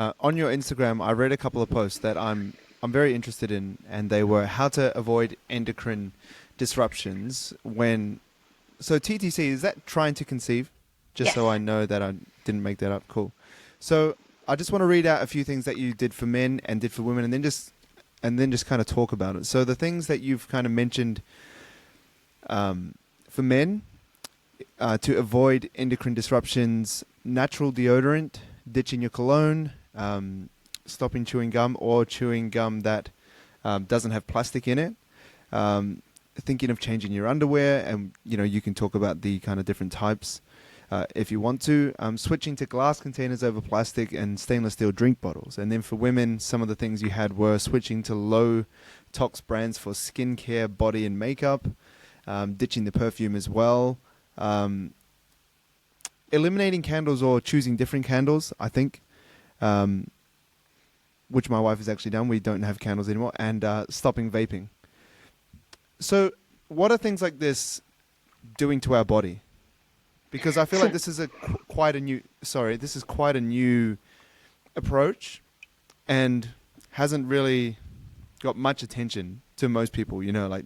On your Instagram, I read a couple of posts that I'm very interested in, and they were how to avoid endocrine disruptions when. So TTC, is that trying to conceive? Just so Yes. I know that I didn't make that up. Cool. So I just want to read out a few things that you did for men and did for women, and then just kind of talk about it. So the things that you've kind of mentioned for men to avoid endocrine disruptions: natural deodorant, ditching your cologne, stopping chewing gum or chewing gum that doesn't have plastic in it. Thinking of changing your underwear, and you can talk about the kind of different types if you want to. Switching to glass containers over plastic and stainless steel drink bottles. And then for women, some of the things you had were switching to low tox brands for skincare, body, and makeup. Ditching the perfume as well. Um, Eliminating candles or choosing different candles, I think, which my wife has actually done. We don't have candles anymore. And stopping vaping. So, what are things like this doing to our body? Because I feel like So, this is quite a new. Sorry, this is quite a new approach, and hasn't really got much attention to most people. Like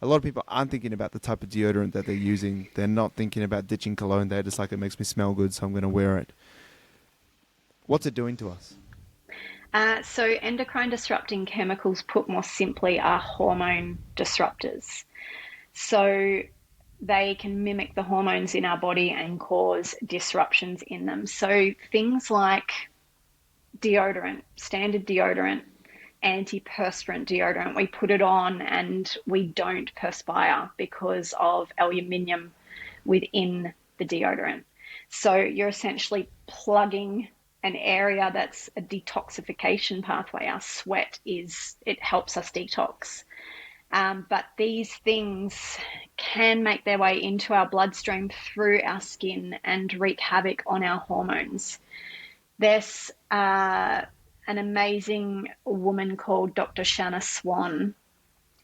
a lot of people aren't thinking about the type of deodorant that they're using. They're not thinking about ditching cologne. They're just like, it makes me smell good, so I'm going to wear it. What's it doing to us? so endocrine disrupting chemicals, put more simply, are hormone disruptors. So they can mimic the hormones in our body and cause disruptions in them. So things like deodorant, standard deodorant, antiperspirant deodorant, we put it on and we don't perspire because of aluminium within the deodorant. So you're essentially plugging an area that's a detoxification pathway. Our sweat it helps us detox. But these things can make their way into our bloodstream through our skin and wreak havoc on our hormones. There's an amazing woman called Dr. Shanna Swan.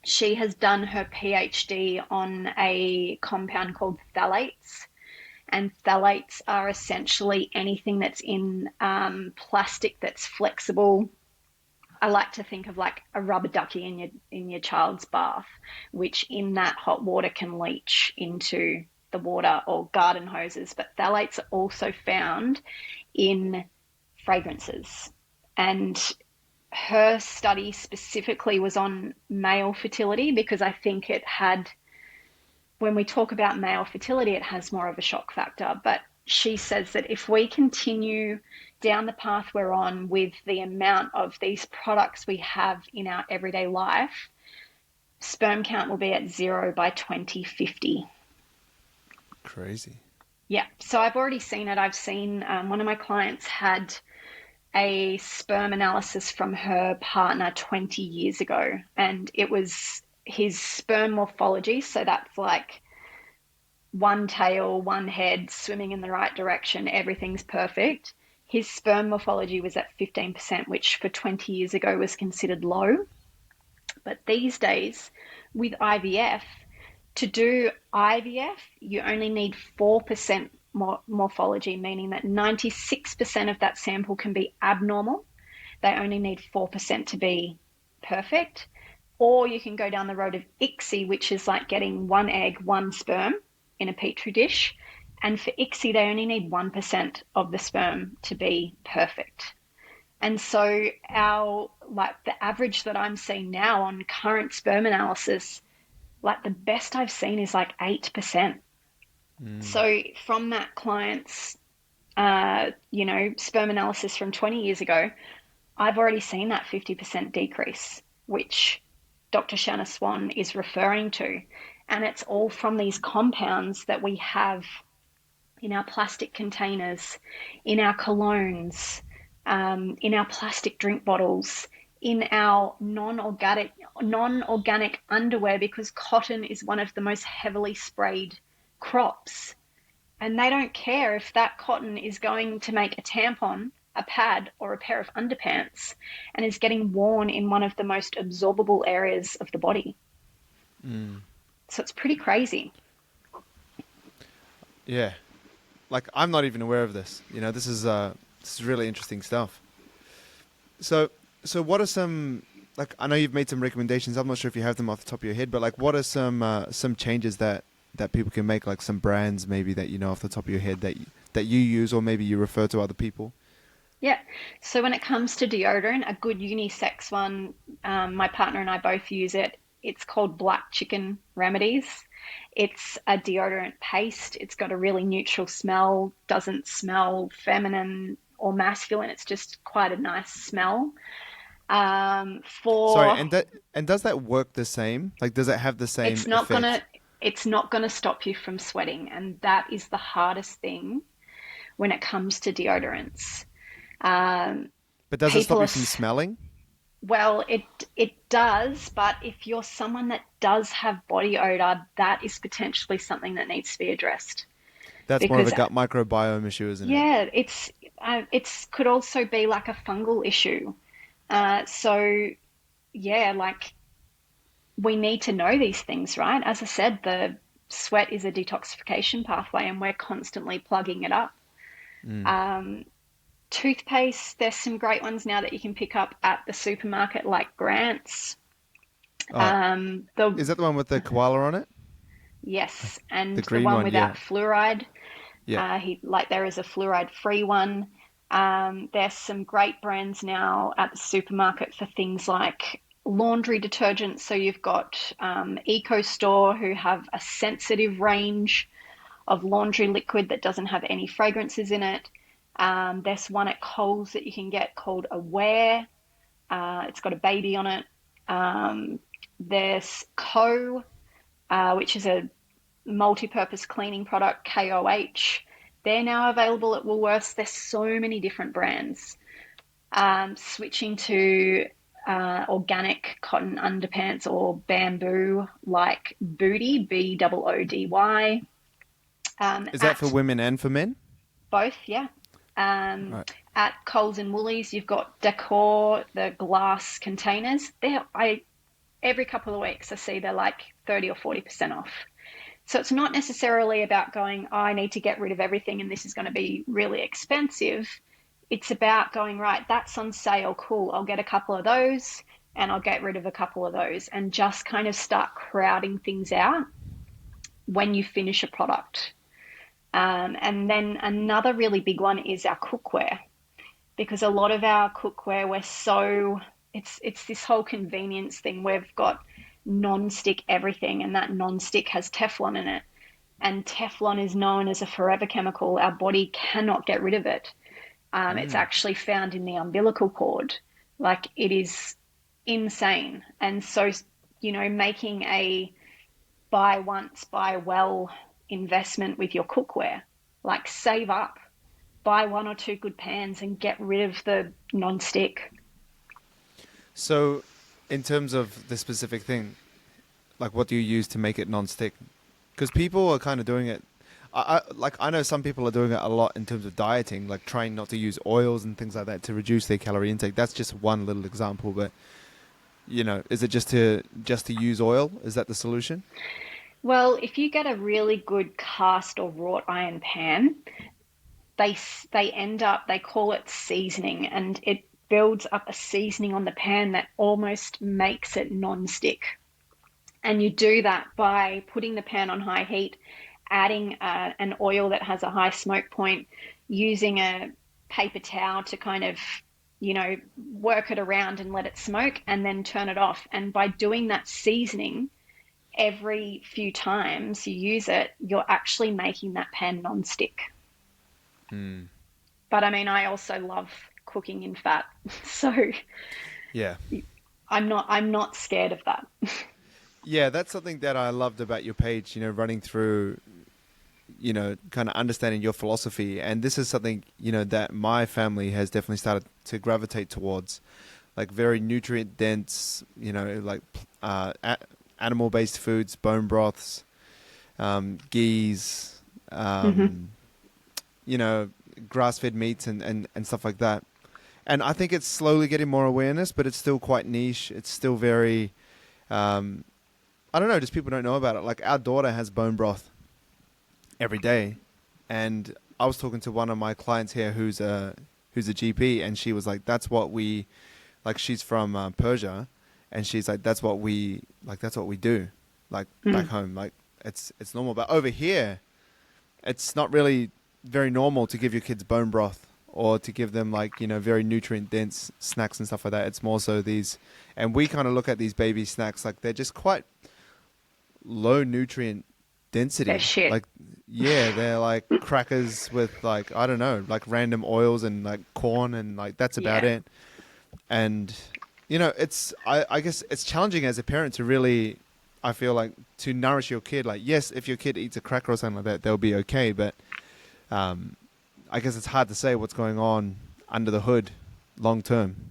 She has done her PhD on a compound called phthalates, and phthalates are essentially anything that's in plastic that's flexible. I like to think of like a rubber ducky in your child's bath, which in that hot water can leach into the water, or garden hoses. But phthalates are also found in fragrances. And her study specifically was on male fertility because I think it had, when we talk about male fertility, it has more of a shock factor. But she says that if we continue down the path we're on with the amount of these products we have in our everyday life, sperm count will be at zero by 2050. Crazy. Yeah, so I've already seen it. I've seen one of my clients had a sperm analysis from her partner 20 years ago, and it was his sperm morphology. So that's like one tail, one head, swimming in the right direction, everything's perfect. His sperm morphology was at 15%, which for 20 years ago was considered low. But these days, with IVF, to do IVF, you only need 4% morphology, meaning that 96% of that sample can be abnormal. They only need 4% to be perfect. Or you can go down the road of ICSI, which is like getting one egg, one sperm in a petri dish. And for ICSI, they only need 1% of the sperm to be perfect. And so the average that I'm seeing now on current sperm analysis, like the best I've seen is like 8%. Mm. So from that client's, sperm analysis from 20 years ago, I've already seen that 50% decrease, which Dr. Shanna Swan is referring to. And it's all from these compounds that we have in our plastic containers, in our colognes, in our plastic drink bottles, in our non-organic underwear, because cotton is one of the most heavily sprayed crops. And they don't care if that cotton is going to make a tampon, a pad, or a pair of underpants, and is getting worn in one of the most absorbable areas of the body. Mm. So it's pretty crazy. Yeah. Like I'm not even aware of this. This is really interesting stuff. So, so what are some, like, I know you've made some recommendations. I'm not sure if you have them off the top of your head, but like, what are some changes that people can make, like some brands maybe that you know off the top of your head that you use, or maybe you refer to other people? Yeah. So when it comes to deodorant, a good unisex one, my partner and I both use it. It's called Black Chicken Remedies. It's a deodorant paste. It's got a really neutral smell, doesn't smell feminine or masculine. It's just quite a nice smell. Sorry, For and does that work the same? Like, does it have the same it's not effect? gonna it's not gonna stop you from sweating, and that is the hardest thing when it comes to deodorants. Um, But does it people stop are you from smelling? Well, it does, but if you're someone that does have body odor, that is potentially something that needs to be addressed. That's more of a Because gut microbiome issue, isn't it? yeah, it's could also be like a fungal issue. So yeah, like we need to know these things, right? As I said, the sweat is a detoxification pathway, and we're constantly plugging it up. Mm. Um, Toothpaste, there's some great ones now that you can pick up at the supermarket, like Grant's. Oh, The is that the one with the koala on it? Yes, The and the green one one, without yeah, fluoride. yeah. There is a fluoride-free one. There's some great brands now at the supermarket for things like laundry detergent. So you've got Eco Store, who have a sensitive range of laundry liquid that doesn't have any fragrances in it. There's one at Coles that you can get called Aware. It's got a baby on it. Um, there's which is a multi-purpose cleaning product, KOH. They're now available at Woolworths. There's so many different brands. Switching to organic cotton underpants or bamboo, like Booty, Boody, Is that for at women and for men? both, yeah. Um, Right. at Coles and Woolies, you've got Decor, the glass containers. I every couple of weeks I see they're like 30 or 40% off. So it's not necessarily about going, oh, I need to get rid of everything and this is going to be really expensive. It's about going, right, that's on sale, cool. I'll get a couple of those and I'll get rid of a couple of those and just kind of start crowding things out when you finish a product. And then another really big one is our cookware, because a lot of our cookware, it's this whole convenience thing. We've got non-stick everything, and that non-stick has Teflon in it. And Teflon is known as a forever chemical. Our body cannot get rid of it. It's Mm. actually found in the umbilical cord. Like it is insane. And so, making a buy once, buy well investment with your cookware, like save up, buy one or two good pans and get rid of the non-stick. So, in terms of the specific thing, like what do you use to make it non-stick? Because people are kind of doing it. I know some people are doing it a lot in terms of dieting, like trying not to use oils and things like that to reduce their calorie intake. That's just one little example, but is it just to use oil? Is that the solution? Well, if you get a really good cast or wrought iron pan, they they call it seasoning, and it builds up a seasoning on the pan that almost makes it non-stick. And you do that by putting the pan on high heat, adding an oil that has a high smoke point, using a paper towel to kind of, work it around and let it smoke, and then turn it off. And by doing that seasoning every few times you use it, you're actually making that pan non-stick. Mm. But I mean, I also love cooking in fat, so Yeah. I'm not scared of that. Yeah, that's something that I loved about your page, running through, kind of understanding your philosophy. And this is something, that my family has definitely started to gravitate towards, like very nutrient dense, like animal-based foods, bone broths, ghees, Hmm. um, you know, grass-fed meats and stuff like that. And I think it's slowly getting more awareness, but it's still quite niche. It's still very, um, I don't know, just people don't know about it. Like our daughter has bone broth every day, and I was talking to one of my clients here who's who's a GP, and she was like, that's what we, like, she's from Persia, and she's like, that's what we do, like back home, like it's normal. But over here, it's not really very normal to give your kids bone broth or to give them, like, very nutrient dense snacks and stuff like that. It's more so these, and we kind of look at these baby snacks like they're just quite low nutrient density. They're shit. Like, yeah, they're like crackers with, like, I don't know, like random oils and like corn, and like that's about Yeah. it. And it's I guess it's challenging as a parent to really, I feel like, to nourish your kid. Like, yes, if your kid eats a cracker or something like that, they'll be okay, but I guess it's hard to say what's going on under the hood long term.